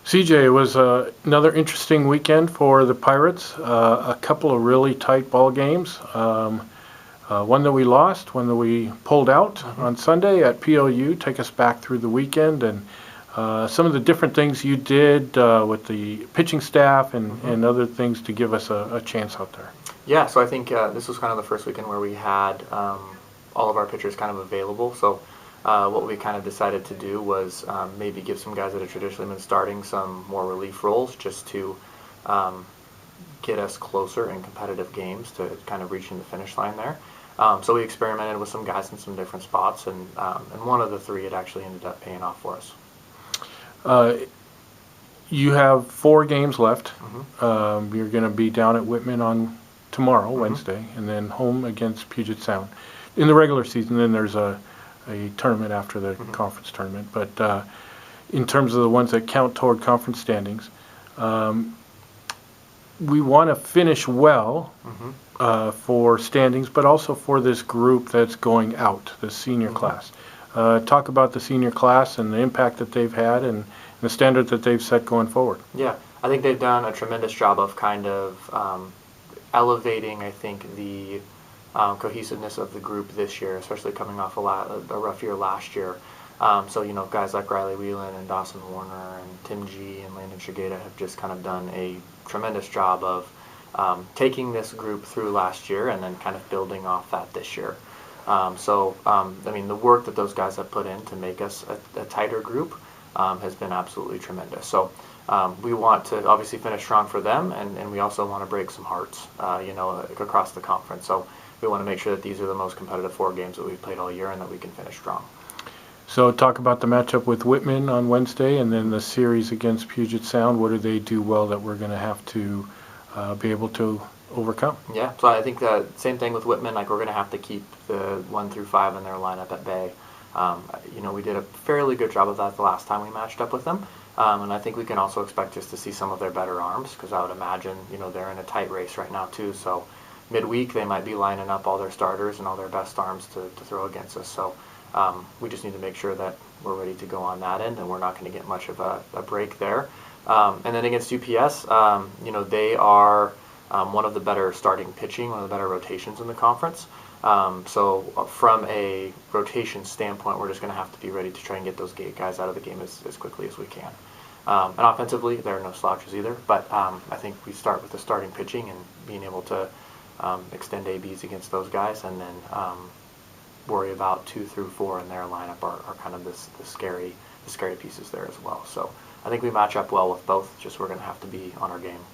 CJ, it was another interesting weekend for the Pirates. A couple of really tight ball games. One that we lost, one that we pulled out on Sunday at POU. Take us back through the weekend and some of the different things you did with the pitching staff and other things to give us a chance out there. Yeah, so I think this was kind of the first weekend where we had all of our pitchers kind of available. So what we kind of decided to do was maybe give some guys that had traditionally been starting some more relief roles just to get us closer in competitive games to kind of reaching the finish line there. So we experimented with some guys in some different spots, and one of the three, it actually ended up paying off for us. You have 4 games left. You're going to be down at Whitman on tomorrow, Wednesday, and then home against Puget Sound. In the regular season, then there's a tournament after the conference tournament. But in terms of the ones that count toward conference standings, we want to finish well for standings, but also for this group that's going out, the senior class. Talk about the senior class and the impact that they've had and the standard that they've set going forward. Yeah, I think they've done a tremendous job of kind of elevating, I think, the cohesiveness of the group this year, especially coming off a rough year last year. So, you know, guys like Riley Whelan and Dawson Warner and Tim G and Landon Shigeta have just kind of done a tremendous job of taking this group through last year and then kind of building off that this year. I mean, the work that those guys have put in to make us a tighter group has been absolutely tremendous. So we want to obviously finish strong for them, and we also want to break some hearts, across the conference. So we want to make sure that these are the most competitive 4 games that we've played all year and that we can finish strong. So talk about the matchup with Whitman on Wednesday and then the series against Puget Sound. What do they do well that we're going to have to be able to overcome? Yeah, so I think the same thing with Whitman. Like, we're going to have to keep the 1 through 5 in their lineup at bay. We did a fairly good job of that the last time we matched up with them. And I think we can also expect just to see some of their better arms, because I would imagine, they're in a tight race right now too. So midweek they might be lining up all their starters and all their best arms to throw against us. So we just need to make sure that we're ready to go on that end, and we're not going to get much of a break there. And then against UPS, they are one of the better starting pitching, one of the better rotations in the conference. So from a rotation standpoint, we're just going to have to be ready to try and get those guys out of the game as quickly as we can. And offensively, there are no slouches either, but I think we start with the starting pitching and being able to extend ABs against those guys, and then worry about 2 through 4 in their lineup are kind of the scary pieces there as well. So I think we match up well with both, just we're going to have to be on our game.